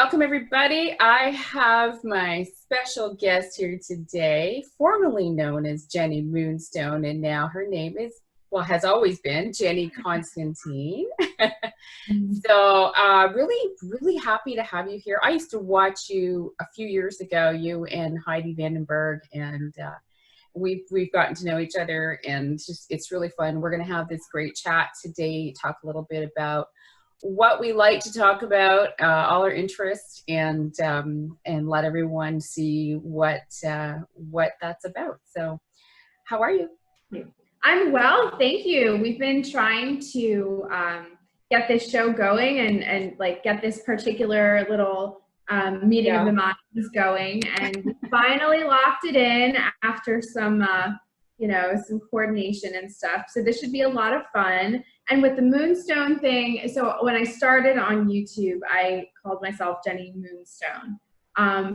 welcome everybody. I have my special guest here today, formerly known as Jenny Moonstone, and now her name is, well, has always been Jenny Constantine. Really happy to have you here. I used to watch you a few years ago, you and Heidi Vandenberg, and we've gotten to know each other, and it's really fun. We're going to have this great chat today, talk a little bit about what we like to talk about, all our interests, and let everyone see what that's about. So, how are you? I'm well, thank you. We've been trying to get this show going and like get this particular little meeting of the minds going, and we finally locked it in after some some coordination and stuff. So this should be a lot of fun. And with the Moonstone thing, so when I started on YouTube, I called myself Jenny Moonstone.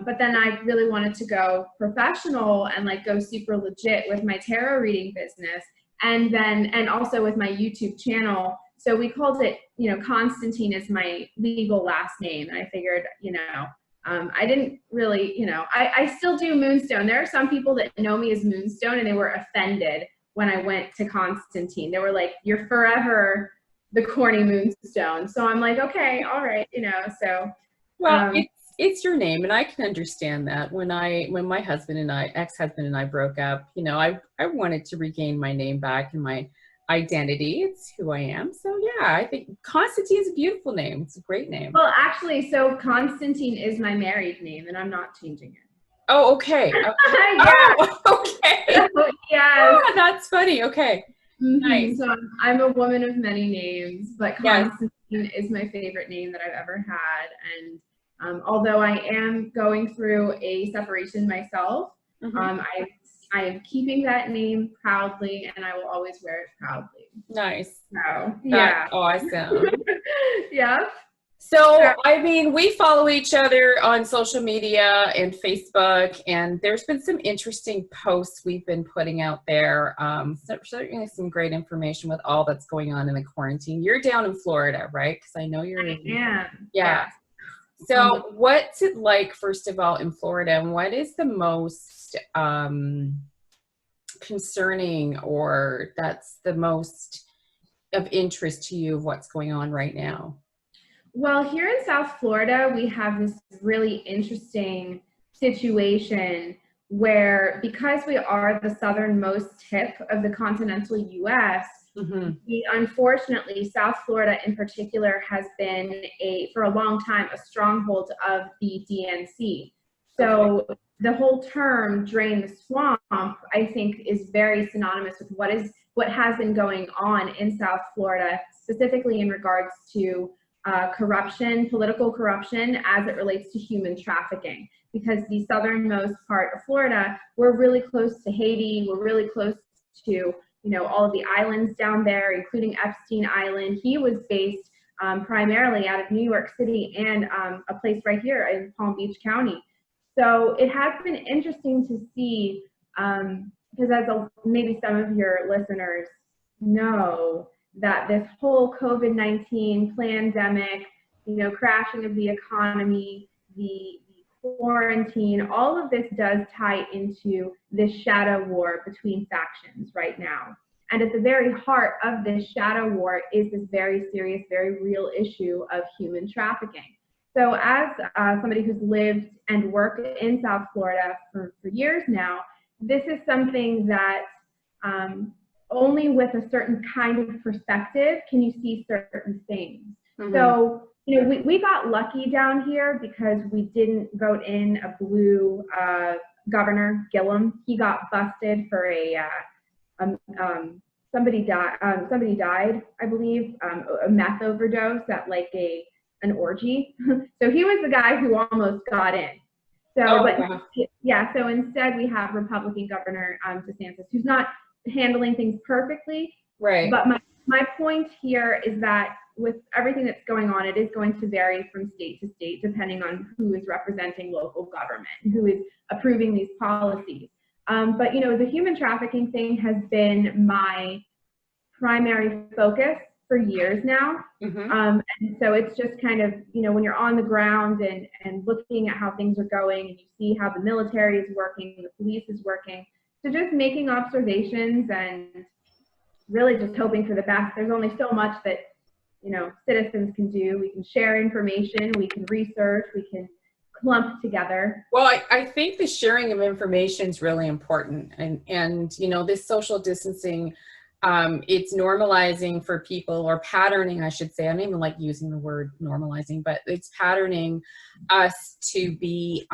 But then I really wanted to go professional and like go super legit with my tarot reading business, and also with my YouTube channel. So we called it, Constantine is my legal last name. And I figured, I didn't really, I still do Moonstone. There are some people that know me as Moonstone and they were offended when I went to Constantine. They were like, you're forever the corny Moonstone. So I'm like, okay, all right, so. Well, it's your name, and I can understand that. When my ex-husband and I broke up, I wanted to regain my name back and my identity. It's who I am. So yeah, I think Constantine is a beautiful name. It's a great name. Well, actually, so Constantine is my married name, and I'm not changing it. Oh, okay. Yeah. Oh, okay. So, yeah. Oh, that's funny. Okay. Nice. So I'm a woman of many names, but Constantine is my favorite name that I've ever had. And although I am going through a separation myself, I am keeping that name proudly, and I will always wear it proudly. Nice. So, yeah. Awesome. Yeah. So, I mean, we follow each other on social media and Facebook, and there's been some interesting posts we've been putting out there. Certainly some great information with all that's going on in the quarantine. You're down in Florida, right? Because I know you're. Yeah. Yeah. So what's it like, first of all, in Florida, and what is the most concerning, or that's the most of interest to you of what's going on right now? Well, here in South Florida, we have this really interesting situation where, because we are the southernmost tip of the continental U.S., unfortunately, South Florida in particular has been for a long time, a stronghold of the DNC. So the whole term "drain the swamp," I think, is very synonymous with what has been going on in South Florida, specifically in regards to corruption, political corruption, as it relates to human trafficking. Because the southernmost part of Florida, we're really close to Haiti, we're really close to all of the islands down there, including Epstein Island. He was based primarily out of New York City and a place right here in Palm Beach County. So it has been interesting to see, because as maybe some of your listeners know, that this whole COVID-19 pandemic, crashing of the economy, the quarantine, all of this does tie into this shadow war between factions right now. And at the very heart of this shadow war is this very serious, very real issue of human trafficking. So as somebody who's lived and worked in South Florida for years now, this is something that only with a certain kind of perspective can you see certain things. So, we got lucky down here because we didn't vote in a blue governor, Gillum. He got busted for somebody died, I believe, a meth overdose at like an orgy. So he was the guy who almost got in. So, so instead we have Republican Governor DeSantis, who's not handling things perfectly. Right. But my point here is that with everything that's going on, it is going to vary from state to state, depending on who is representing local government and who is approving these policies. But the human trafficking thing has been my primary focus for years now. And so it's just kind of, when you're on the ground and looking at how things are going, and you see how the military is working, the police is working, so just making observations and really just hoping for the best. There's only so much that, citizens can do. We can share information, we can research, we can clump together. Well, I think the sharing of information is really important. And this social distancing, it's normalizing for people, or patterning, I should say. I don't even like using the word normalizing, but it's patterning us to be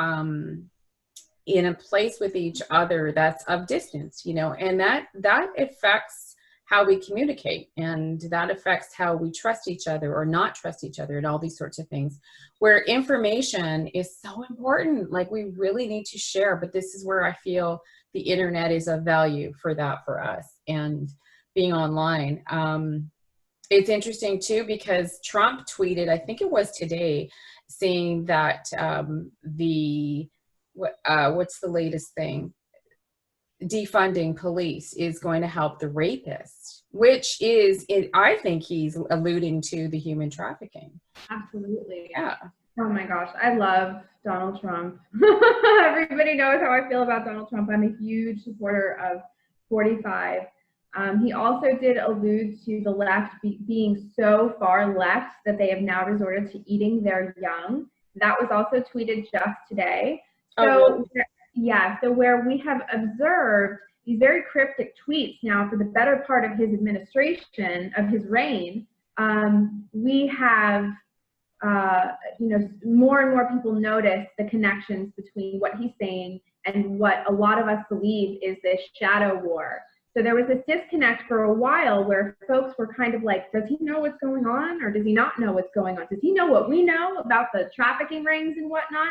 in a place with each other that's of distance, and that affects how we communicate, and that affects how we trust each other or not trust each other, and all these sorts of things, where information is so important. Like, we really need to share, but this is where I feel the internet is of value for that, for us, and being online. It's interesting too, because Trump tweeted, I think it was today, saying that what's the latest thing? Defunding police is going to help the rapist, which is, I think he's alluding to the human trafficking. Absolutely. Yeah. Oh my gosh, I love Donald Trump. Everybody knows how I feel about Donald Trump. I'm a huge supporter of 45. He also did allude to the left being so far left that they have now resorted to eating their young. That was also tweeted just today. So, so where we have observed these very cryptic tweets now for the better part of his administration, of his reign, we have, more and more people notice the connections between what he's saying and what a lot of us believe is this shadow war. So there was this disconnect for a while where folks were kind of like, does he know what's going on, or does he not know what's going on? Does he know what we know about the trafficking rings and whatnot?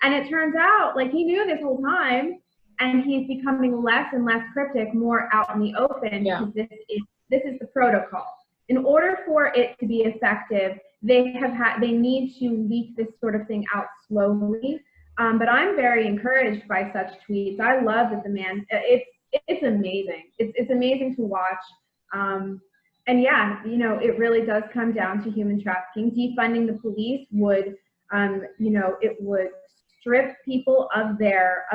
And it turns out, like, he knew this whole time, and he's becoming less and less cryptic, more out in the open, because this is the protocol. In order for it to be effective, they need to leak this sort of thing out slowly. But I'm very encouraged by such tweets. I love that the man, it's amazing. It's amazing to watch. And yeah, it really does come down to human trafficking. Defunding the police would, it would strip people of their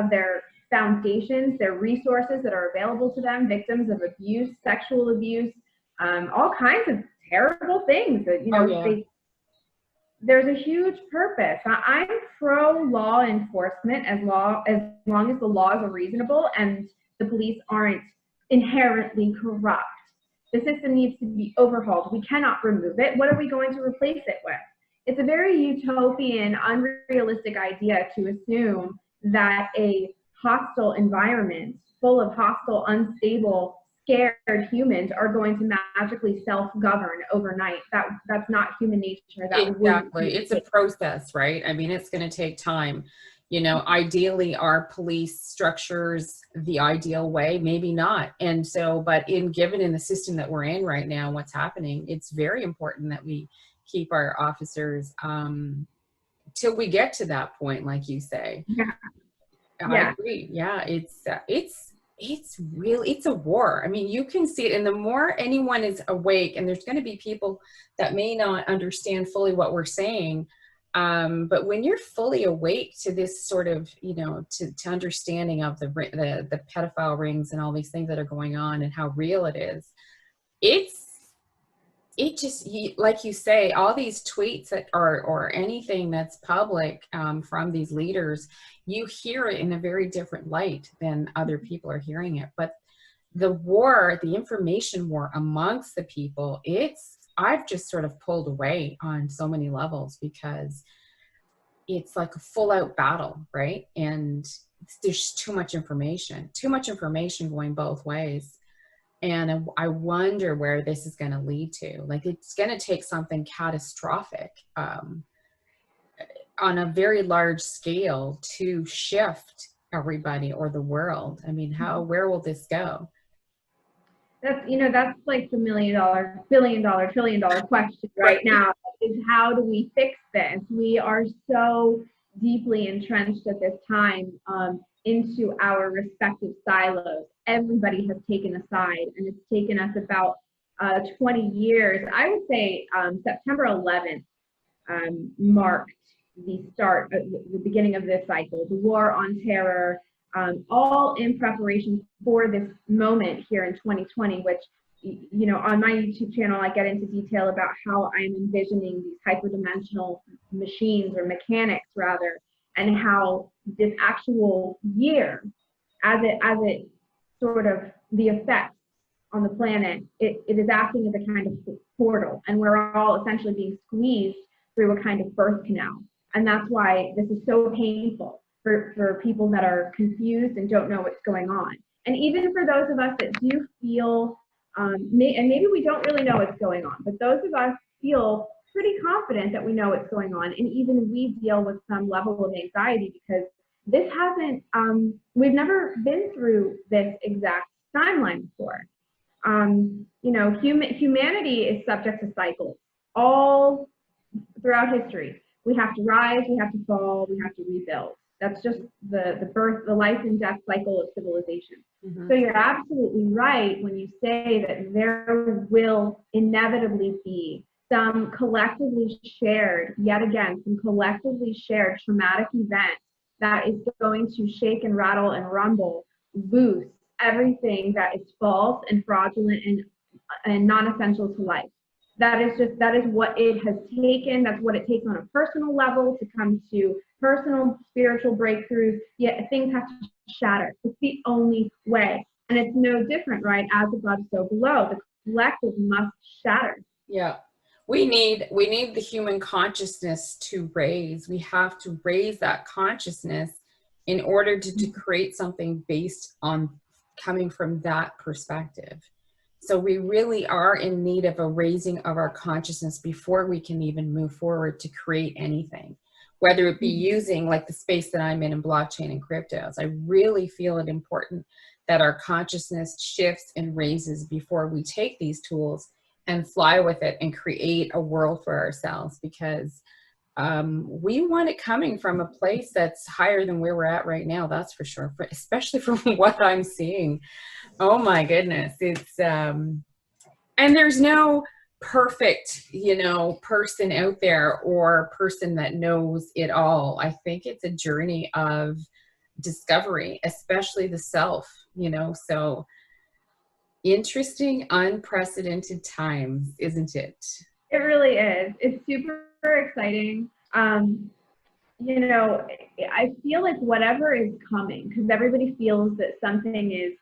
foundations, their resources that are available to them, victims of abuse, sexual abuse, all kinds of terrible things that, there's a huge purpose. I'm pro law enforcement as long as the laws are reasonable and the police aren't inherently corrupt. The system needs to be overhauled. We cannot remove it. What are we going to replace it with? It's a very utopian, unrealistic idea to assume that a hostile environment full of hostile, unstable, scared humans are going to magically self-govern overnight. That's not human nature. Exactly. It's a process, right? I mean, it's going to take time. Ideally, are police structures the ideal way? Maybe not. And so, but given in the system that we're in right now, what's happening, it's very important that we keep our officers till we get to that point, like you say. I agree. It's really, it's a war. I mean, you can see it, and the more anyone is awake, and there's going to be people that may not understand fully what we're saying, but when you're fully awake to this sort of, to understanding of the pedophile rings and all these things that are going on and how real it is, it just, like you say, all these tweets that are, or anything that's public from these leaders, you hear it in a very different light than other people are hearing it. But the war, the information war amongst the people, I've just sort of pulled away on so many levels, because it's like a full out battle, right? And there's too much information going both ways. And I wonder where this is going to lead to. Like, it's going to take something catastrophic on a very large scale to shift everybody or the world. I mean, where will this go? That's like the $1 million, $billion, $1 trillion question right now, is how do we fix this? We are so deeply entrenched at this time into our respective silos. Everybody has taken a side, and it's taken us about 20 years, I would say September 11th marked the start, the beginning of this cycle, the war on terror, all in preparation for this moment here in 2020, which, you know, on my YouTube channel, I get into detail about how I'm envisioning these hyperdimensional machines, or mechanics rather, and how this actual year, as it sort of, the effects on the planet, it is acting as a kind of portal, and we're all essentially being squeezed through a kind of birth canal. And that's why this is so painful for people that are confused and don't know what's going on. And even for those of us that do feel, and maybe we don't really know what's going on, but those of us feel pretty confident that we know what's going on. And even we deal with some level of anxiety because this hasn't, we've never been through this exact timeline before. You know, humanity is subject to cycles all throughout history. We have to rise, we have to fall, we have to rebuild. That's just the birth, the life and death cycle of civilization. Mm-hmm. So you're absolutely right when you say that there will inevitably be some collectively shared, yet again, some collectively shared traumatic event that is going to shake and rattle and rumble loose everything that is false and fraudulent and non-essential to life. That is what it has taken. That's what it takes on a personal level to come to personal spiritual breakthroughs. Yet things have to shatter. It's the only way. And it's no different, right? As above, so below. The collective must shatter. Yeah. We need the human consciousness to raise. We have to raise that consciousness in order to create something based on coming from that perspective. So we really are in need of a raising of our consciousness before we can even move forward to create anything, whether it be using like the space that I'm in blockchain and cryptos. I really feel it important that our consciousness shifts and raises before we take these tools and fly with it and create a world for ourselves, because we want it coming from a place that's higher than where we're at right now. That's for sure, especially from what I'm seeing. Oh my goodness. It's, and there's no perfect, you know, person out there or person that knows it all. I think it's a journey of discovery, especially the self, you know, so interesting, unprecedented times, isn't it? It really is. It's super exciting. You know, I feel like whatever is coming, because everybody feels that something is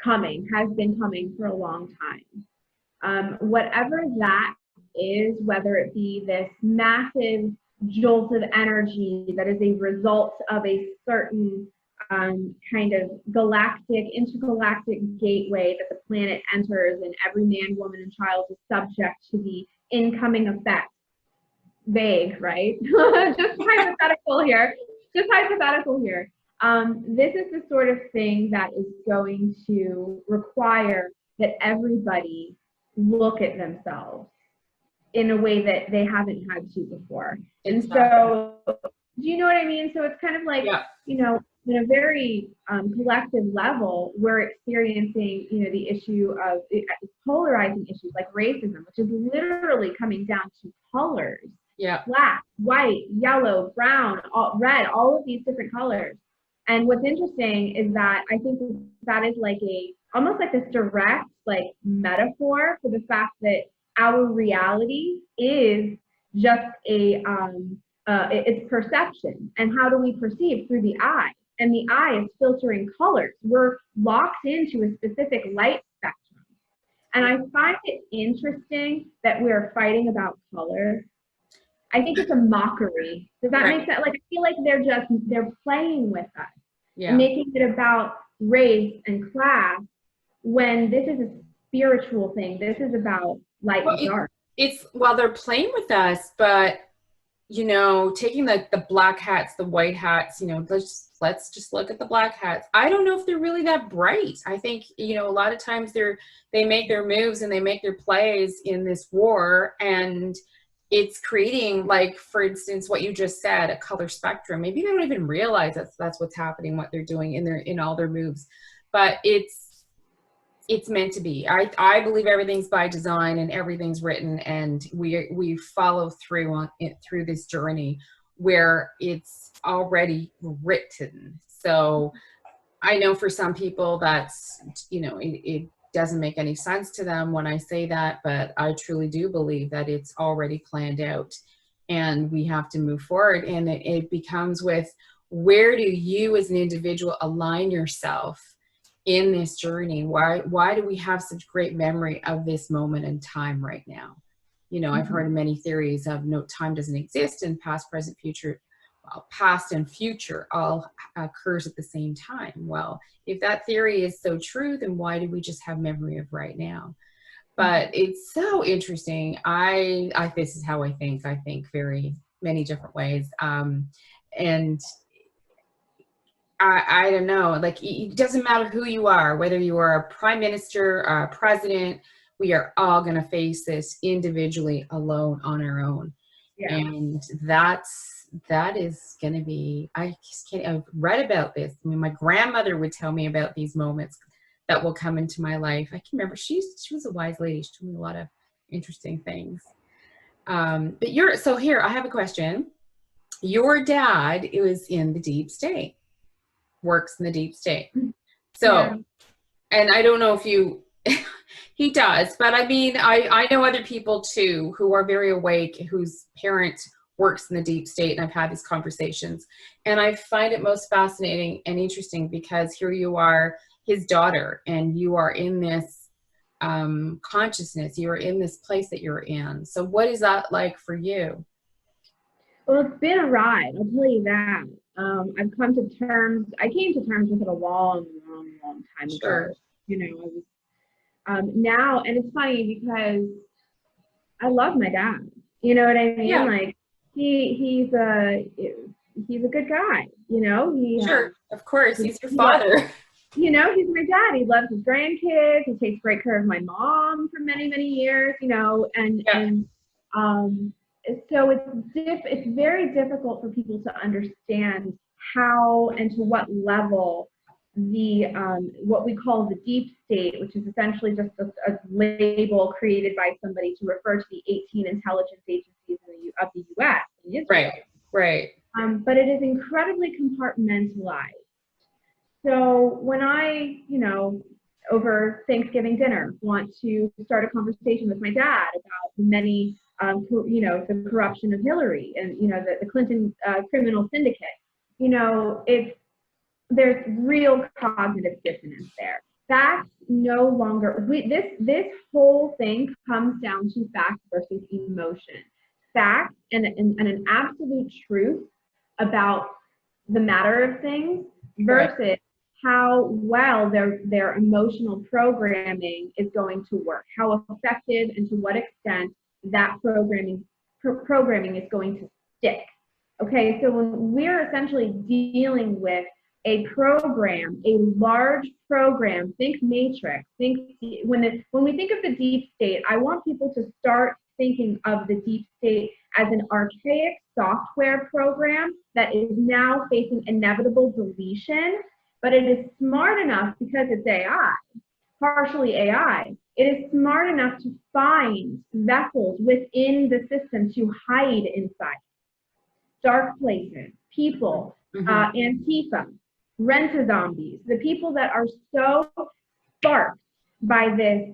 coming, has been coming for a long time. Whatever that is, whether it be this massive jolt of energy that is a result of a certain kind of galactic, intergalactic gateway that the planet enters, and every man, woman, and child is subject to the incoming effects. Vague, right? Just hypothetical here. Just hypothetical here. This is the sort of thing that is going to require that everybody look at themselves in a way that they haven't had to before. And so, do you know what I mean? So it's kind of like, yeah, you know, in a very collective level, we're experiencing, you know, the issue of polarizing issues like racism, which is literally coming down to colors. Yeah. Black, white, yellow, brown, red, all of these different colors. And what's interesting is that I think that is like almost like this direct like metaphor for the fact that our reality is just it's perception. And how do we perceive? Through the eye. And the eye is filtering colors. We're locked into a specific light spectrum. And I find it interesting that we're fighting about color. I think it's a mockery. Does that make sense? Like, I feel like they're playing with us, and making it about race and class when this is a spiritual thing. This is about light and dark. They're playing with us, but, you know, taking the black hats, the white hats, you know, let's just look at the black hats. I don't know if they're really that bright. I think, you know, a lot of times they make their moves and they make their plays in this war, and it's creating, like, for instance, what you just said, a color spectrum. Maybe they don't even realize that's what's happening, what they're doing in all their moves. But it's it's meant to be. I believe everything's by design and everything's written, and we follow through on it through this journey where it's already written. So I know for some people that's, it doesn't make any sense to them when I say that, but I truly do believe that it's already planned out and we have to move forward. And it becomes with, where do you as an individual align yourself in this journey? Why do we have such great memory of this moment in time right now? I've heard many theories of no time doesn't exist, and past, present, future. Well, past and future all occurs at the same time. Well, if that theory is so true, then why do we just have memory of right now? But it's so interesting. I this is how I think. I think very many different ways. And I don't know, like, it doesn't matter who you are, whether you are a prime minister, a president, we are all going to face this individually, alone, on our own. Yeah. And that is going to be, I just can't, I've read about this. I mean, my grandmother would tell me about these moments that will come into my life. I can remember, she was a wise lady. She told me a lot of interesting things. But so here, I have a question. Your dad was in the deep state, works in the deep state. So, Yeah. and I don't know if you, he does, but I mean, I know other people too who are very awake, whose parent works in the deep state, and I've had these conversations. And I find it most fascinating and interesting because here you are, his daughter, and you are in this consciousness, you are in this place that you're in. So what is that like for you? Well, it's been a ride, I'll tell you that. I came to terms with it a long, long, long time Sure. ago. I was now, and it's funny because I love my dad. You know what I mean? Yeah, Like he's a good guy. sure. Of course, He, he's your he loves, father. he's my dad. He loves his grandkids. He takes great care of my mom for many, many years. Yeah, Um, so it's very difficult for people to understand how and to what level the what we call the deep state, which is essentially just a label created by somebody to refer to the 18 intelligence agencies of the U.S. and Israel. right, right. But it is incredibly compartmentalized. So when I, over Thanksgiving dinner, want to start a conversation with my dad about the many, the corruption of Hillary and, the Clinton criminal syndicate, there's real cognitive dissonance there. Facts no longer, this whole thing comes down to facts versus emotion. Facts and an absolute truth about the matter of things Right. versus how well their emotional programming is going to work, how effective and to what extent that programming is going to stick. Okay, so when we're essentially dealing with a program, a large program, think matrix, when we think of the deep state, I want people to start thinking of the deep state as an archaic software program that is now facing inevitable deletion, but it is smart enough because it's AI, partially AI. It is smart enough to find vessels within the system to hide inside. Dark places, people, Antifa, rent-a-zombies, the people that are so sparked by this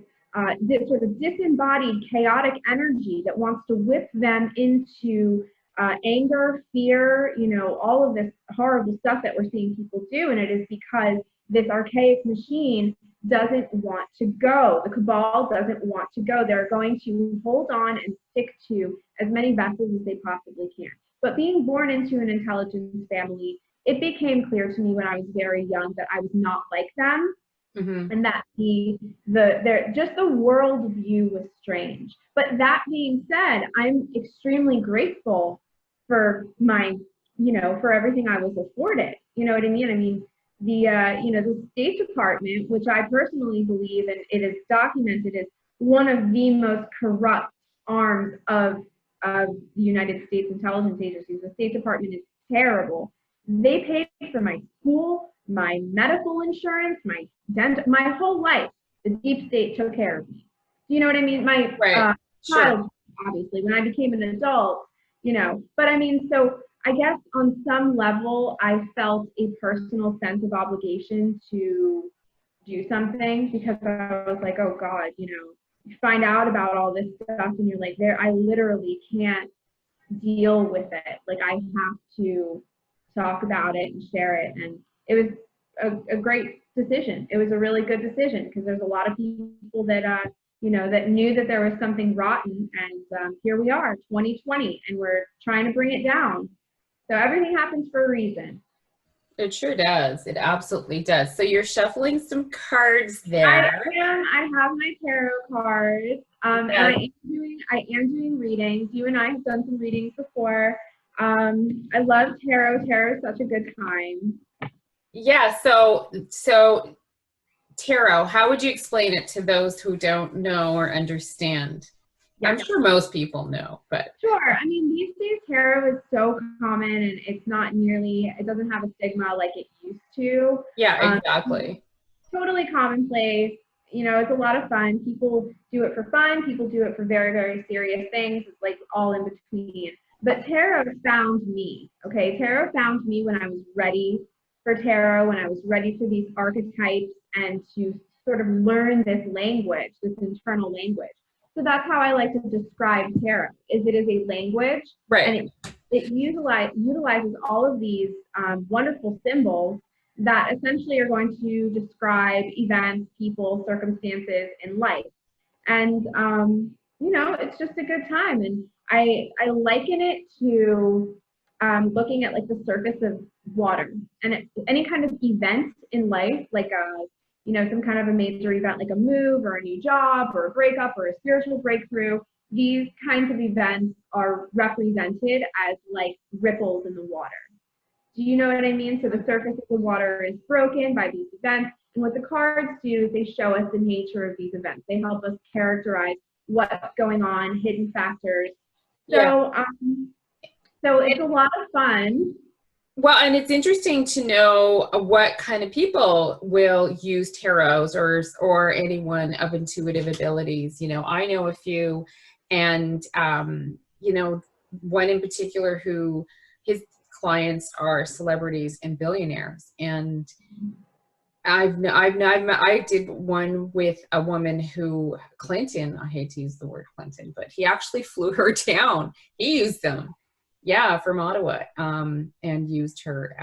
sort of disembodied chaotic energy that wants to whip them into anger, fear, all of this horrible stuff that we're seeing people do. And it is because this archaic machine doesn't want to go. The cabal doesn't want to go. They're going to hold on and stick to as many vessels as they possibly can. But being born into an intelligence family, it became clear to me when I was very young that I was not like them. And that just the world view was strange. But that being said, I'm extremely grateful for for everything I was afforded. You know what I mean? I mean, the State Department, which I personally believe, and it is documented, is one of the most corrupt arms of the United States intelligence agencies. The State Department is terrible. They paid for my school, my medical insurance, my whole life. The deep state took care of me. Do you know what I mean? My Right. Sure. child, obviously, when I became an adult, you know, but I mean, so I guess on some level, I felt a personal sense of obligation to do something because I was like, oh God, you know, you find out about all this stuff and you're like, there, I literally can't deal with it. Like I have to talk about it and share it. And it was a great decision. It was a really good decision because there's a lot of people that, you know, that knew that there was something rotten. And here we are, 2020, and we're trying to bring it down. So everything happens for a reason. It sure does. It absolutely does. So you're shuffling some cards I there. am. I have my tarot cards, and Yes. I am doing readings. You and I have done some readings before. I love tarot. Tarot is such a good time. Yeah. So tarot, how would you explain it to those who don't know or understand? I'm Yes, sure most people know, but sure. I mean, these days tarot is so common, and it's not nearly. It doesn't have a stigma like it used to. yeah, Um, exactly. Totally commonplace. You know, it's a lot of fun. People do it for fun. People do it for very, very serious things. It's like all in between. But tarot found me. Okay, tarot found me when I was ready for tarot, when I was ready for these archetypes and to sort of learn this language, this internal language. So that's how I like to describe tarot. Is it is a language, and Right. it utilizes all of these wonderful symbols that essentially are going to describe events, people, circumstances in life. And, you know, it's just a good time. And I liken it to looking at like the surface of water and any kind of event in life, like a, you know, some kind of a major event, like a move or a new job or a breakup or a spiritual breakthrough. These kinds of events are represented as like ripples in the water. Do you know what I mean? So the surface of the water is broken by these events. And what the cards do is they show us the nature of these events. They help us characterize what's going on, hidden factors. Yeah. So, so it's a lot of fun. Well, and it's interesting to know what kind of people will use tarots or anyone of intuitive abilities. You know, I know a few, and you know, one in particular who his clients are celebrities and billionaires, and I did one with a woman who Clinton, I hate to use the word Clinton, but he actually flew her down. He used them. Yeah, from Ottawa, and used her.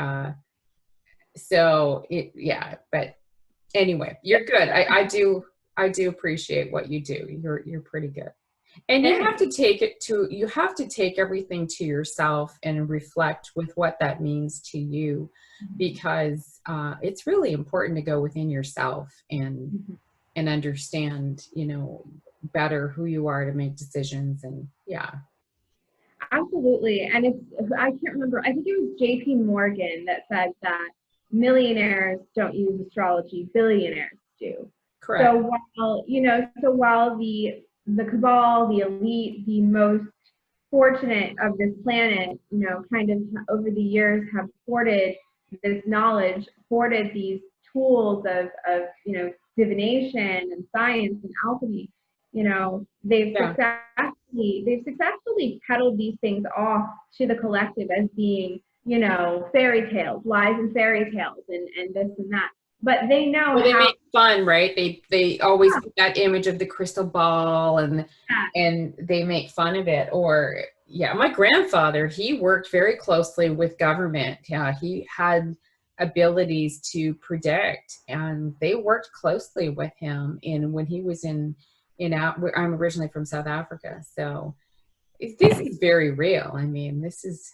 Yeah, but anyway, you're good. I do appreciate what you do. You're pretty good. And you have to you have to take everything to yourself and reflect with what that means to you, because it's really important to go within yourself and understand, you know, better who you are to make decisions. And yeah. Absolutely. And it's, I can't remember, I think it was JP Morgan that said that millionaires don't use astrology, billionaires do. Correct. So while, you know, so while the cabal, the elite, the most fortunate of this planet, you know, kind of over the years have hoarded this knowledge, hoarded these tools you know, divination and science and alchemy, you know, Yeah. they've successfully peddled these things off to the collective as being, you know, fairy tales, lies and fairy tales and this and that. But they know Well, they how. make fun, right? They always put that image of the crystal ball, and they make fun of it. Or yeah, my grandfather, he worked very closely with government. Yeah, he had abilities to predict, and they worked closely with him in when he was in I'm originally from South Africa, so this is very real. I mean, this is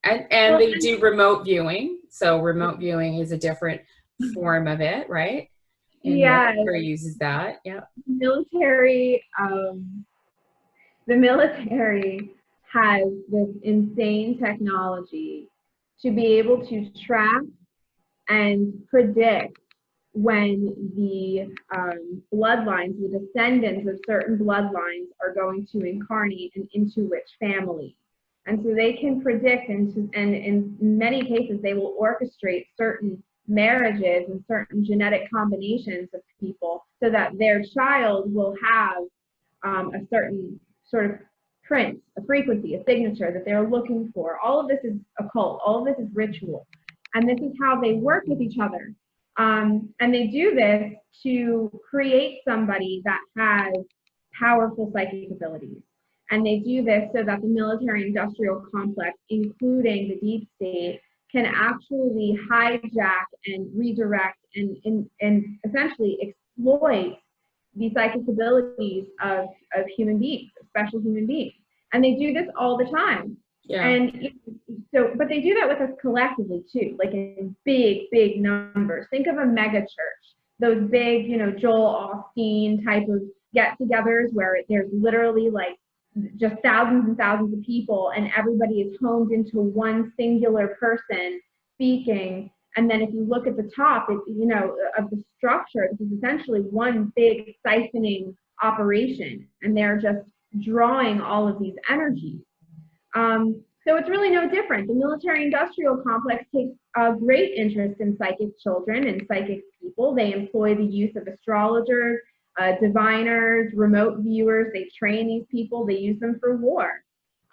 and Well, they do remote viewing. So remote viewing is a different form of it, right? And yeah, military uses that. Yeah. military, the military has this insane technology to be able to track and predict when the bloodlines, the descendants of certain bloodlines are going to incarnate and into which family. And so they can predict, and in many cases, they will orchestrate certain marriages and certain genetic combinations of people so that their child will have a certain sort of print, a frequency, a signature that they're looking for. All of this is occult. All of this is ritual. And this is how they work with each other. And they do this to create somebody that has powerful psychic abilities. And they do this so that the military-industrial complex, including the deep state, can actually hijack and redirect and essentially exploit the psychic abilities of human beings, special human beings. And they do this all the time. Yeah. And so, but they do that with us collectively too, like in big, big numbers. Think of a mega church, those big, you know, Joel Osteen type of get-togethers where there's literally like just thousands and thousands of people and everybody is honed into one singular person speaking. And then if you look at the top, it, you know, of the structure, this is essentially one big siphoning operation, and they're just drawing all of these energies. So it's really no different. The military-industrial complex takes a great interest in psychic children and psychic people. They employ the use of astrologers, diviners, remote viewers. They train these people. They use them for war.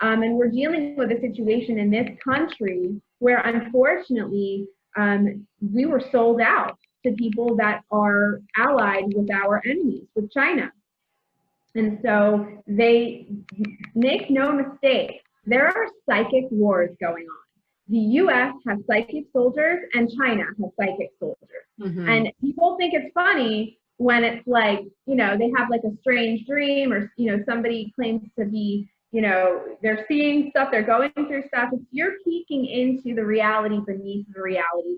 And we're dealing with a situation in this country where, unfortunately, we were sold out to people that are allied with our enemies, with China. And so they make no mistake, there are psychic wars going on. The US has psychic soldiers and China has psychic soldiers. Mm-hmm. And people think it's funny when it's like, you know, they have like a strange dream or, you know, somebody claims to be, you know, they're seeing stuff, they're going through stuff. It's you're peeking into the reality beneath the reality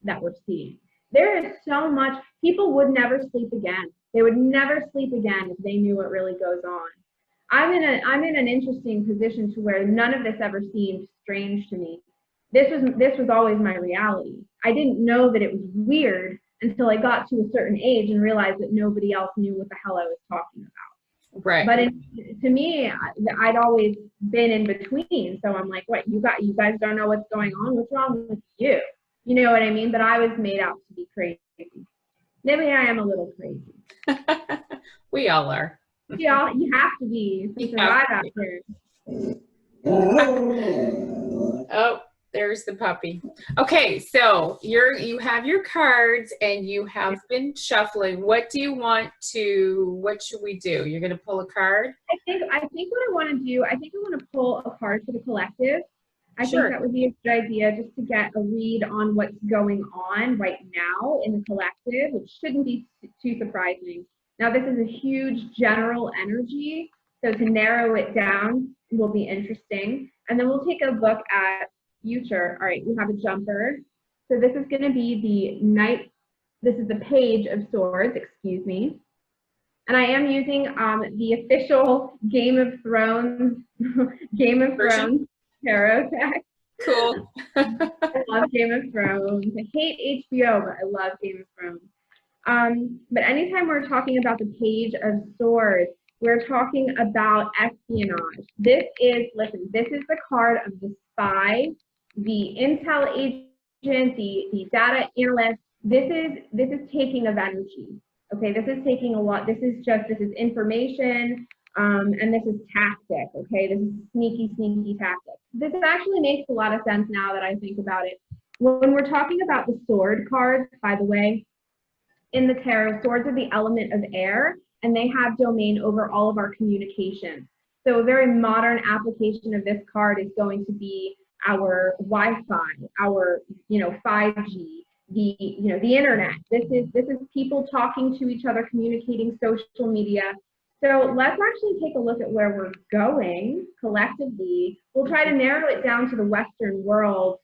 that we're seeing. There is so much, people would never sleep again. They would never sleep again if they knew what really goes on. I'm in an interesting position to where none of this ever seemed strange to me. This was always my reality. I didn't know that it was weird until I got to a certain age and realized that nobody else knew what the hell I was talking about. Right. But to me, I'd always been in between. So I'm like, what, you guys don't know what's going on? What's wrong with you? You know what I mean? But I was made out to be crazy. Maybe I am a little crazy. We all are. Yeah, you have to be to survive out there. Oh, there's the puppy. Okay, so you have your cards and you have been shuffling. What should we do? You're gonna pull a card? I think what I want to do, I want to pull a card for the collective. I think that would be a good idea, just to get a read on what's going on right now in the collective, which shouldn't be too surprising. Now, this is a huge general energy, so to narrow it down will be interesting. And then we'll take a look at future. All right, we have a jumper. So this is going to be the Knight. This is the Page of Swords, excuse me. And I am using the official Game of Thrones tarot deck. Cool. I love Game of Thrones. I hate HBO, but I love Game of Thrones. But anytime we're talking about the Page of Swords, we're talking about espionage. This is the card of the spy, the intel agent, the data analyst. This is taking of energy. Okay, this is taking a lot. This is information, and this is tactic. Okay, this is sneaky tactic. This actually makes a lot of sense now that I think about it. When we're talking about the sword cards, by the way, in the tarot, swords are the element of air, and they have domain over all of our communications. So a very modern application of this card is going to be our Wi-Fi, our 5G, the internet. This is people talking to each other, communicating, social media. So let's actually take a look at where we're going collectively. We'll try to narrow it down to the Western world.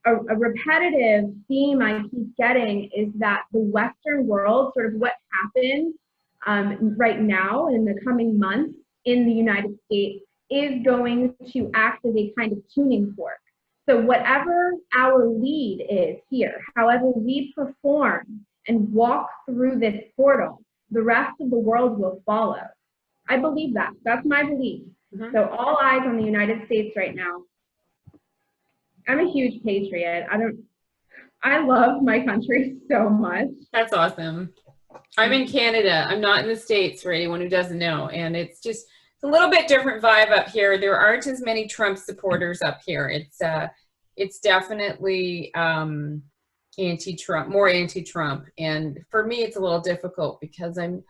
A repetitive theme I keep getting is that the Western world, sort of what happened right now in the coming months in the United States, is going to act as a kind of tuning fork. So whatever our lead is here, however we perform and walk through this portal, the rest of the world will follow. I believe that. That's my belief. Mm-hmm. So all eyes on the United States right now. I'm a huge patriot. I love my country so much. That's awesome. I'm in Canada. I'm not in the States for anyone who doesn't know. And it's just it's a little bit different vibe up here. There aren't as many Trump supporters up here. It's definitely anti-Trump, more anti-Trump. And for me it's a little difficult because I'm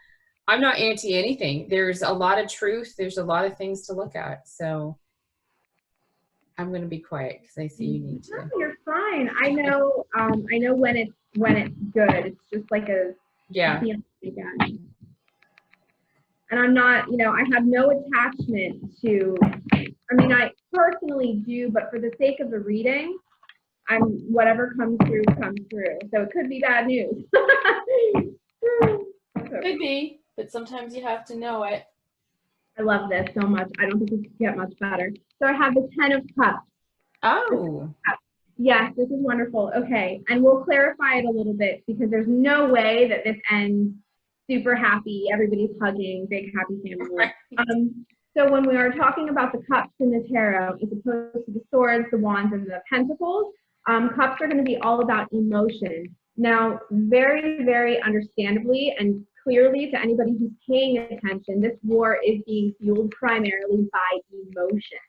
not anti anything. There's a lot of truth. There's a lot of things to look at. So I'm going to be quiet because I see you need No, to. you're fine. I know when it's good. It's just like a Yeah. feeling again. And I'm not, I have no attachment to, I mean, I personally do, but for the sake of the reading, whatever comes through comes through. So it could be bad news. Could be, but sometimes you have to know it. I love this so much. I don't think it could get much better. So I have the 10 of Cups. Oh. Yes, this is wonderful. Okay, and we'll clarify it a little bit because there's no way that this ends super happy. Everybody's hugging, big happy family. Right. So when we are talking about the cups in the tarot, as opposed to the swords, the wands, and the pentacles, cups are going to be all about emotion. Now, very, very understandably and clearly to anybody who's paying attention, this war is being fueled primarily by emotion.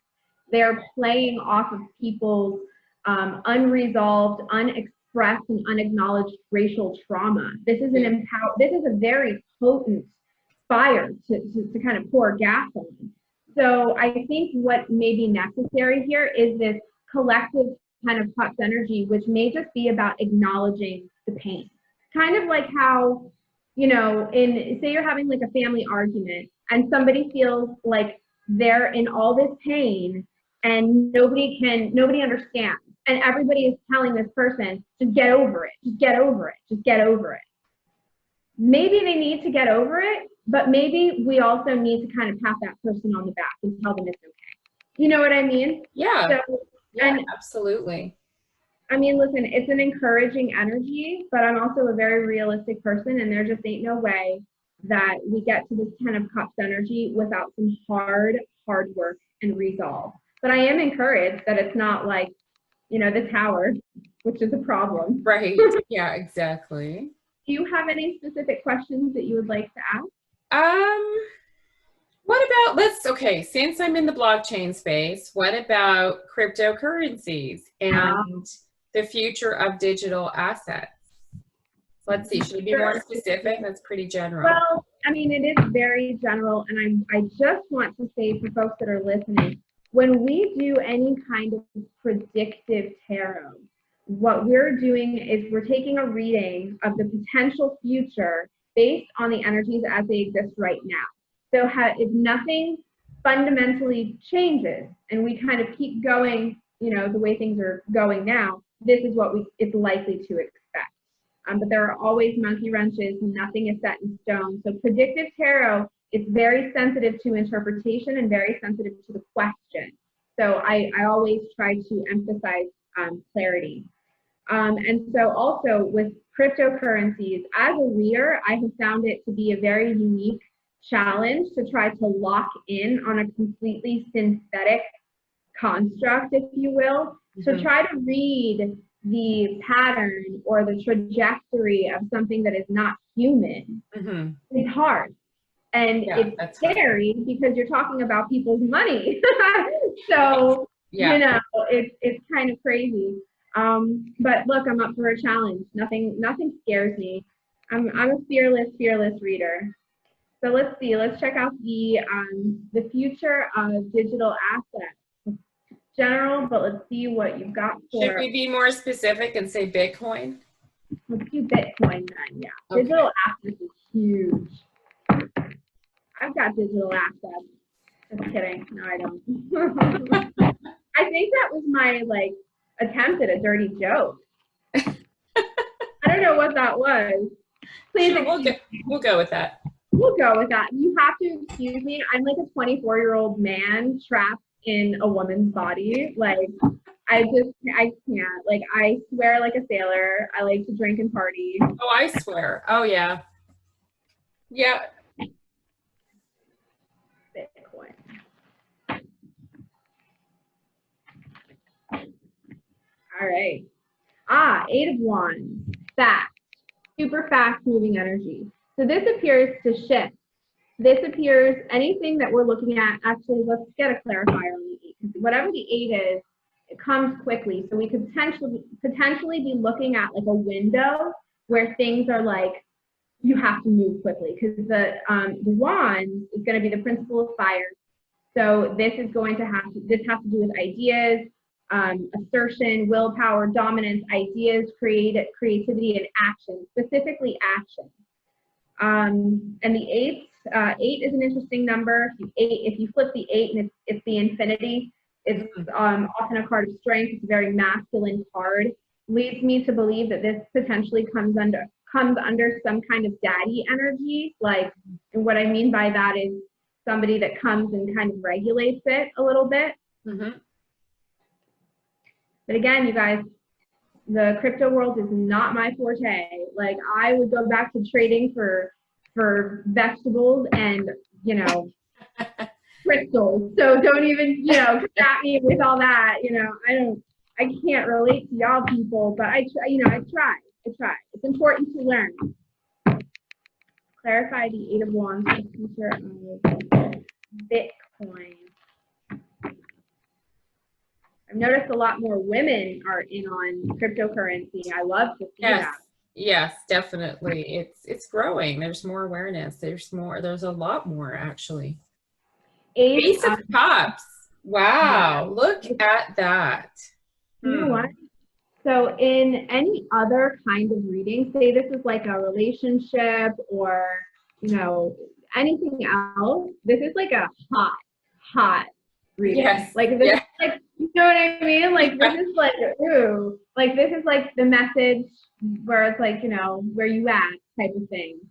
They're playing off of people's unresolved, unexpressed, and unacknowledged racial trauma. This is this is a very potent fire to kind of pour gas on. So I think what may be necessary here is this collective kind of cups energy, which may just be about acknowledging the pain. Kind of like how, in say you're having like a family argument and somebody feels like they're in all this pain and nobody understands. And everybody is telling this person, just get over it, just get over it, just get over it. Maybe they need to get over it, but maybe we also need to kind of pat that person on the back and tell them it's okay. You know what I mean? Yeah. So, yeah, absolutely. I mean, listen, it's an encouraging energy, but I'm also a very realistic person, and there just ain't no way that we get to this 10 of Cups energy without some hard work and resolve. But I am encouraged that it's not like, the Tower, which is a problem. Right. Yeah, exactly. Do you have any specific questions that you would like to ask? What about, okay, since I'm in the blockchain space, what about cryptocurrencies and the future of digital assets? Let's see, should it be more specific? That's pretty general. Well, I mean, it is very general, and I just want to say for folks that are listening, when we do any kind of predictive tarot, what we're doing is we're taking a reading of the potential future based on the energies as they exist right now. So if nothing fundamentally changes and we kind of keep going, the way things are going now, this is what it's likely to expect. But there are always monkey wrenches. Nothing is set in stone. So predictive tarot, it's very sensitive to interpretation and very sensitive to the question. So I always try to emphasize clarity. And so also with cryptocurrencies, as a reader, I have found it to be a very unique challenge to try to lock in on a completely synthetic construct, if you will. So try to read the pattern or the trajectory of something that is not human. It's hard. And it's scary because you're talking about people's money. So, it's kind of crazy. But look, I'm up for a challenge. Nothing scares me. I'm a fearless reader. So let's see. Let's check out the future of digital assets. General, but let's see what you've got for. Should we be more specific and say Bitcoin? Let's do Bitcoin then. Yeah. Okay. Digital assets is huge. I've got digital assets. Just kidding. No, I don't. I think that was my attempt at a dirty joke. I don't know what that was. Please, sure, we'll go with that. We'll go with that. You have to excuse me. I'm like a 24-year-old man trapped in a woman's body. I can't. I swear like a sailor. I like to drink and party. Oh, I swear. Oh, yeah. Yeah. Bitcoin. All right. Eight of Wands, fast, super fast moving energy. So this appears to shift. This appears, anything that we're looking at, actually, let's get a clarifier on the eight. Whatever the eight is, it comes quickly. So we could potentially be looking at like a window where things are like, you have to move quickly, because the wand is going to be the principle of fire. So this is going to have to, this has to do with ideas, assertion, willpower, dominance, ideas, creativity, and action, specifically action. And the eight is an interesting number. If you flip the eight and it's the infinity, it's often a card of strength. It's a very masculine card. Leads me to believe that this potentially comes under some kind of daddy energy. Like, and what I mean by that is somebody that comes and kind of regulates it a little bit. Mm-hmm. But again, you guys, the crypto world is not my forte. Like, I would go back to trading for vegetables and, you know, crystals. So don't even, you know, at me with all that. You know, I can't relate to y'all people, but I try. You know, I try. It's important to learn. Clarify the Eight of Wands for the future of Bitcoin. I've noticed a lot more women are in on cryptocurrency. I love to see that. Yes, definitely. It's growing. There's more awareness. There's a lot more actually. Ace of Cups. Wow, look at that. You know what? So in any other kind of reading, say this is like a relationship or, you know, anything else, this is like a hot reading. Yes. Like this is like, you know what I mean? Like this is like, ooh, like this is like the message where it's like, you know, where you at type of thing.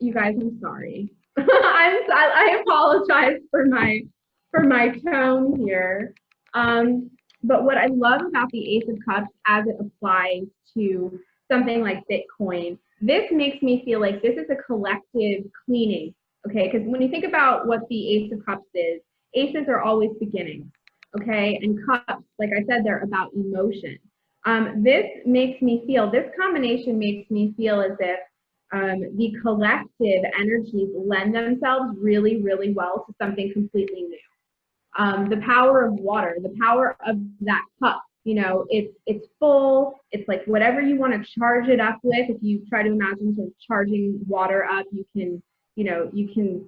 You guys, I'm sorry. I apologize for my tone here. But what I love about the Ace of Cups as it applies to something like Bitcoin, this makes me feel like this is a collective cleaning, okay? Because when you think about what the Ace of Cups is, aces are always beginnings, okay? And cups, like I said, they're about emotion. This combination makes me feel as if the collective energies lend themselves really, really well to something completely new. The power of water, the power of that cup, you know, it's full. It's like whatever you want to charge it up with. If you try to imagine sort of charging water up, you can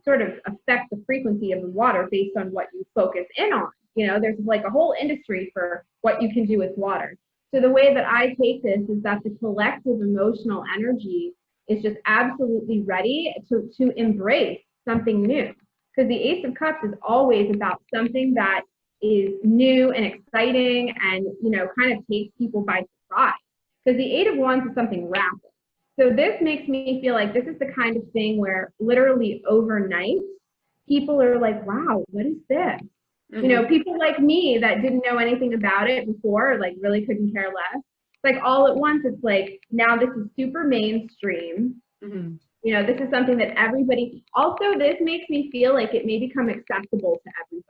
sort of affect the frequency of the water based on what you focus in on. You know, there's like a whole industry for what you can do with water. So the way that I take this is that the collective emotional energy is just absolutely ready to embrace something new. Because the Ace of Cups is always about something that is new and exciting and, you know, kind of takes people by surprise. Because the Eight of Wands is something rapid. So this makes me feel like this is the kind of thing where literally overnight, people are like, wow, what is this? Mm-hmm. You know, people like me that didn't know anything about it before, like really couldn't care less. Like all at once, it's like, now this is super mainstream. Mm-hmm. You know, this is something that everybody, also this makes me feel like it may become accessible to everybody.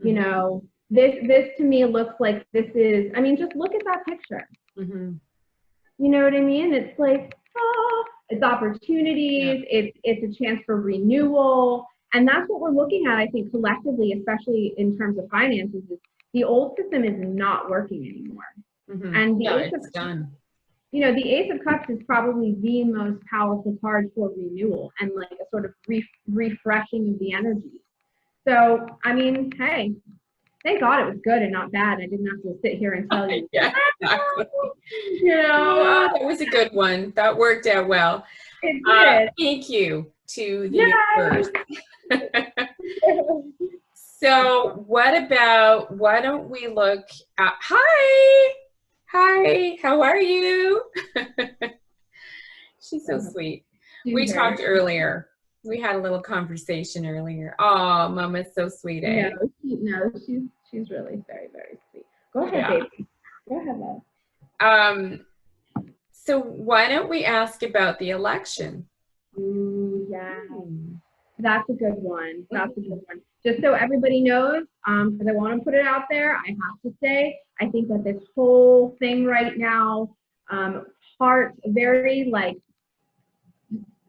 Mm-hmm. You know, this to me looks like this is, I mean, just look at that picture. Mm-hmm. You know what I mean? It's like, it's opportunities, it's a chance for renewal. And that's what we're looking at, I think, collectively, especially in terms of finances, is the old system is not working anymore. Mm-hmm. And the Ace of done. You know, the Ace of Cups is probably the most powerful card for renewal and like a sort of refreshing of the energy. So, I mean, hey, thank God it was good and not bad. I didn't have to sit here and tell you. Yeah, exactly. You know, that was a good one. That worked out well. It did. Thank you to the universe. So why don't we look at, Hi, how are you? She's so sweet. We talked earlier. We had a little conversation earlier. Oh, Mama's so sweet, eh? No, she's really very, very sweet. Go ahead, baby. Go ahead, love. So why don't we ask about the election? Ooh, yeah. That's a good one. That's a good one. just so everybody knows, because I want to put it out there, I have to say, I think that this whole thing right now, very like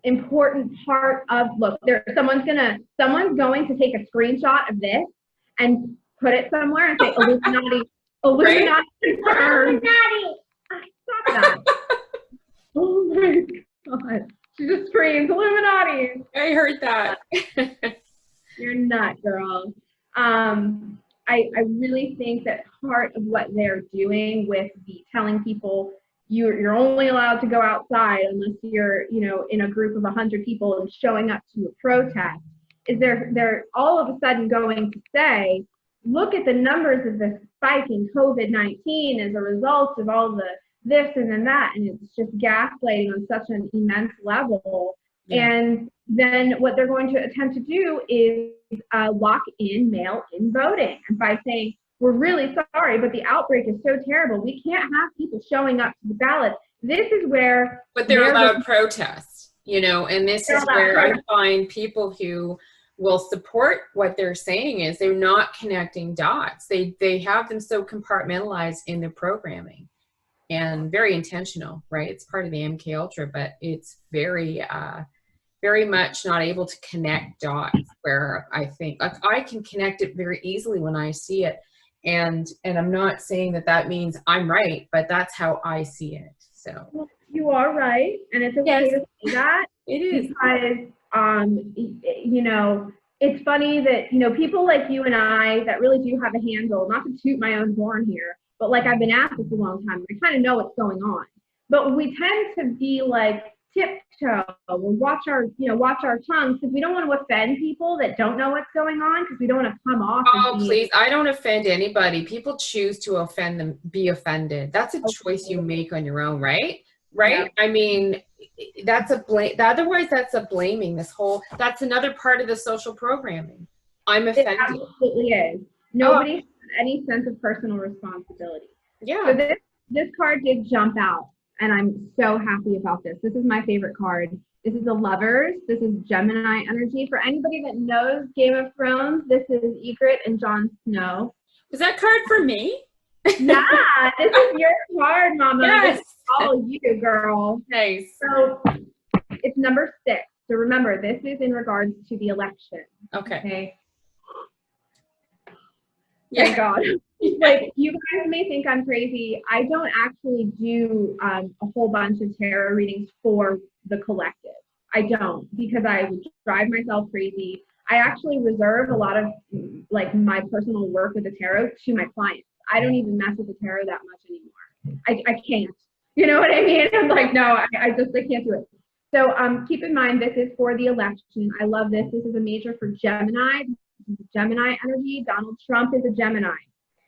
important part of, look, someone's going to take a screenshot of this and put it somewhere and say Illuminati, Illuminati confirmed. Stop that. Oh my God. She just screams, Illuminati. I heard that. You're nuts, girl. I really think that part of what they're doing with the telling people you're only allowed to go outside unless you're, in a group of 100 people and showing up to a protest, is they're all of a sudden going to say, look at the numbers of the spike in COVID-19 as a result of all the this and then that, and it's just gaslighting on such an immense level. Yeah. And then what they're going to attempt to do is lock in mail-in voting, and by saying, we're really sorry, but the outbreak is so terrible, we can't have people showing up to the ballot. This is where... But they're allowed protests, and this is where I find people who will support what they're saying is they're not connecting dots. They have them so compartmentalized in their programming. And very intentional, right? It's part of the MK Ultra, but it's very, very much not able to connect dots. Where I think, like, I can connect it very easily when I see it, and I'm not saying that means I'm right, but that's how I see it. So well, you are right, and it's okay to say that. It is because it's funny that people like you and I that really do have a handle. Not to toot my own horn here. But like, I've been at this a long time. I kind of know what's going on. But we tend to be like tiptoe and watch our tongues, because we don't want to offend people that don't know what's going on, because we don't want to come off. Oh, please. I don't offend anybody. People choose to offend them, be offended. That's a choice you make on your own, right? Right? Yeah. I mean, that's a blame. Otherwise, that's a blaming. That's another part of the social programming. I'm offended. It absolutely is. Nobody has any sense of personal responsibility. Yeah. So this card did jump out, and I'm so happy about this. This is my favorite card. This is the Lovers. This is Gemini energy. For anybody that knows Game of Thrones, this is Ygritte and Jon Snow. Is that card for me? Yeah, this is your card, Mama. Yes. This is all you, girl. Nice. So it's number 6. So remember, this is in regards to the election. Okay. Thank God. Like, you guys may think I'm crazy. I don't actually do a whole bunch of tarot readings for the collective. I don't, because I would drive myself crazy. I actually reserve a lot of like my personal work with the tarot to my clients. I don't even mess with the tarot that much anymore. I can't. You know what I mean? I'm like, no, I can't do it. So keep in mind, this is for the election. I love this. This is a major for Gemini. Gemini energy. Donald Trump is a Gemini.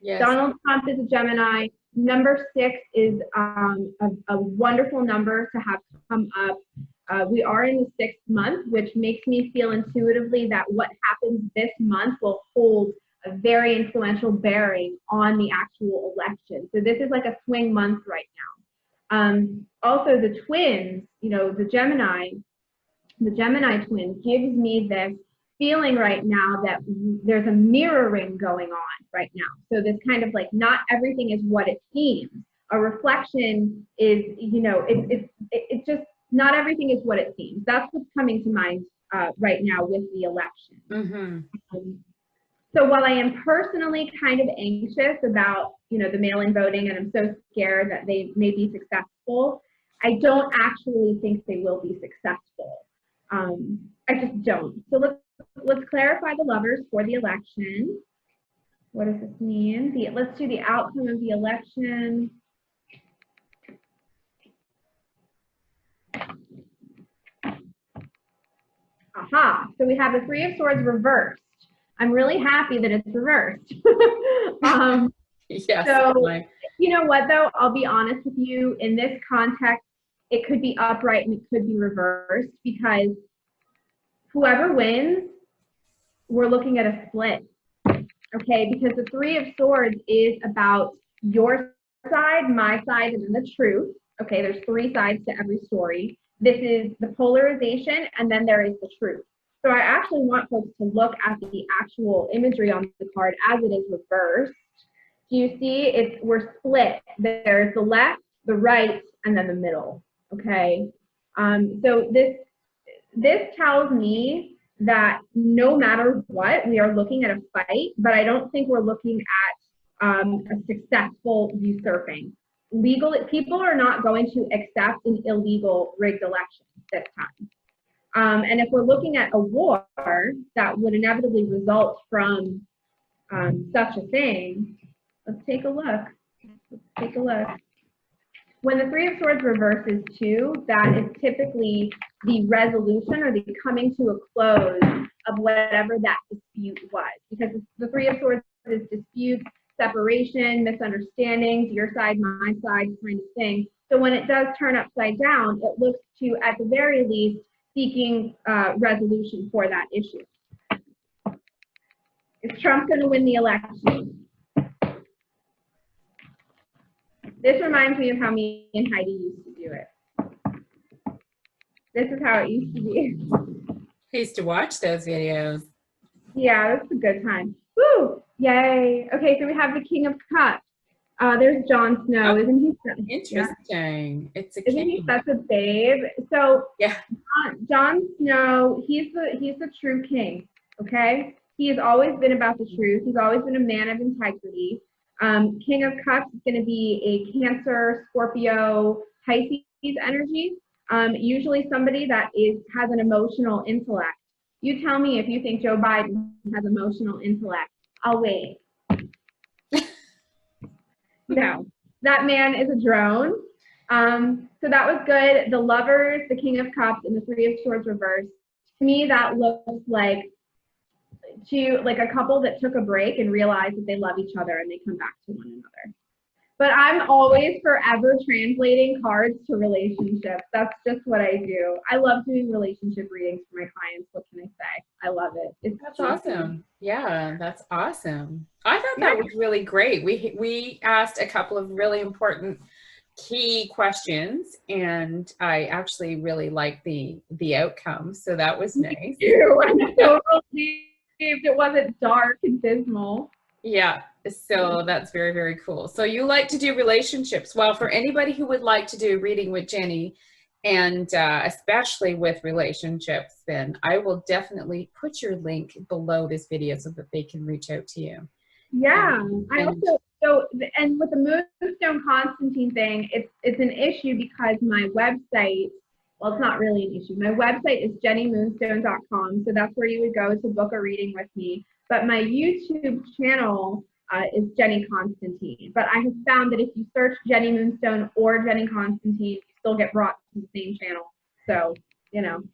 Yes. Donald Trump is a Gemini. Number 6 is a wonderful number to have come up. We are in the 6th month, which makes me feel intuitively that what happens this month will hold a very influential bearing on the actual election. So this is like a swing month right now. Also, the twins, the Gemini twin gives me this feeling right now that there's a mirroring going on right now. So this kind of like, not everything is what it seems. A reflection is, it's just not everything is what it seems. That's what's coming to mind right now with the election. Mm-hmm. So while I am personally kind of anxious about, the mail-in voting, and I'm so scared that they may be successful, I don't actually think they will be successful. I just don't. So let's clarify the Lovers for the election. What does this mean? Let's do the outcome of the election. Aha, so we have the 3 of Swords reversed. I'm really happy that it's reversed. Yes. So, you know what though, I'll be honest with you, in this context, it could be upright and it could be reversed, because whoever wins, we're looking at a split. Okay, because the 3 of Swords is about your side, my side, and then the truth. Okay, there's 3 sides to every story. This is the polarization, and then there is the truth. So I actually want folks to look at the actual imagery on the card as it is reversed. Do you see we're split? There's the left, the right, and then the middle, okay? So this tells me that no matter what, we are looking at a fight, but I don't think we're looking at a successful usurping. People are not going to accept an illegal rigged election this time. And if we're looking at a war that would inevitably result from such a thing, let's take a look. When the Three of Swords reverses 2, that is typically the resolution or the coming to a close of whatever that dispute was. Because the Three of Swords is disputes, separation, misunderstandings, your side, my side kind of thing. So when it does turn upside down, it looks to, at the very least, seeking resolution for that issue. Is Trump going to win the election? This reminds me of how me and Heidi used to do it. This is how it used to be. I used to watch those videos. Yeah, that's a good time. Woo! Yay. Okay, so we have the King of Cups. There's Jon Snow. Isn't he? Interesting. Yeah. It's a Isn't he such a babe? So yeah, Jon Snow, he's the true king. Okay, he has always been about the truth. He's always been a man of integrity. King of Cups is going to be a Cancer, Scorpio, Pisces energy. Usually somebody that has an emotional intellect. You tell me if you think Joe Biden has emotional intellect. I'll wait. No, that man is a drone. So that was good. The Lovers, the King of Cups, and the Three of Swords reversed. To me, that looks like a couple that took a break and realized that they love each other and they come back to one another. But I'm always forever translating cards to relationships. That's just what I do. I love doing relationship readings for my clients. What can I say? I love it. That's awesome. Yeah, that's awesome. I thought that was really great. We asked a couple of really important key questions, and I actually really liked the outcome. So that was nice. Me too. I'm so relieved it wasn't dark and dismal. Yeah, so that's very, very cool. So you like to do relationships. Well, for anybody who would like to do reading with Jenny, and especially with relationships, then I will definitely put your link below this video so that they can reach out to you. Yeah, and with the Moonstone Constantine thing, it's an issue because my website, well, it's not really an issue. My website is jennymoonstone.com, so that's where you would go to book a reading with me. But my YouTube channel is Jenny Constantine. But I have found that if you search Jenny Moonstone or Jenny Constantine, you still get brought to the same channel. So,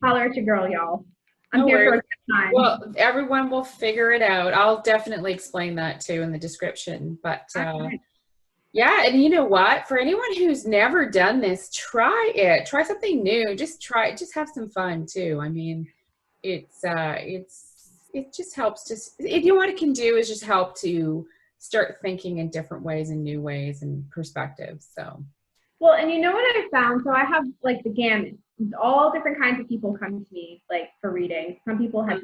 holler at your girl, y'all. I'm here for a good time. Well, everyone will figure it out. I'll definitely explain that too in the description. But yeah, and you know what? For anyone who's never done this, try it. Try something new. Just have some fun too. I mean, it just helps. What it can do is just help to start thinking in different ways and new ways and perspectives. So. Well, and you know what I found? So I have like the gamut. All different kinds of people come to me like for reading. Some people have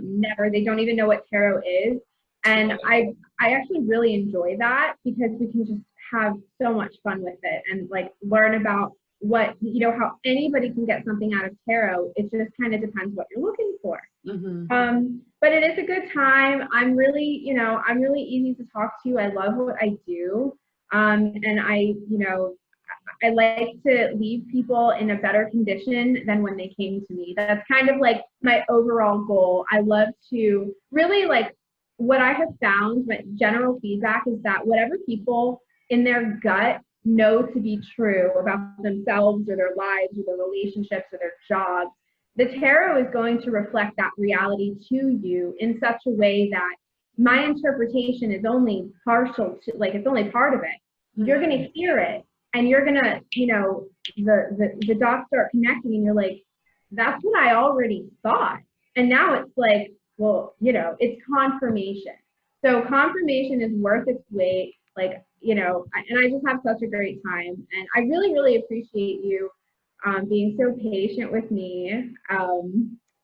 they don't even know what tarot is. And I actually really enjoy that because we can just have so much fun with it and like learn about how anybody can get something out of tarot. It just kind of depends what you're looking for. Mm-hmm. But it is a good time. I'm really easy to talk to. I love what I do. And I like to leave people in a better condition than when they came to me. That's kind of like my overall goal. I love to really what I have found, my general feedback is that whatever people in their gut know to be true about themselves or their lives or their relationships or their jobs, the tarot is going to reflect that reality to you in such a way that my interpretation is only partial to, it's only part of it. You're going to hear it. And you're gonna, the dots start connecting, and you're like, that's what I already thought. And now it's like, well, it's confirmation. So confirmation is worth its weight, and I just have such a great time. And I really, really appreciate you being so patient with me.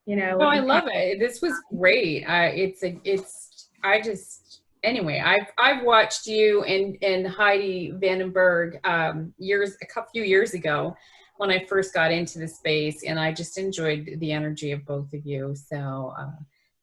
you know, No, with I the love it. This was great. Anyway, I've watched you and Heidi Vandenberg a few years ago when I first got into the space, and I just enjoyed the energy of both of you. So,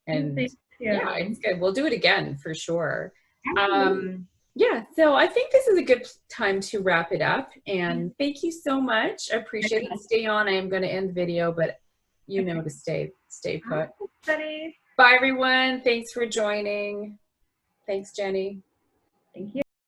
and thank yeah, it's you. good. We'll do it again for sure. Absolutely. Yeah, so I think this is a good time to wrap it up. And thank you so much. I appreciate it. Stay on. I am going to end the video, but you know to stay put. Everybody. Bye, everyone. Thanks for joining. Thanks, Jenny. Thank you.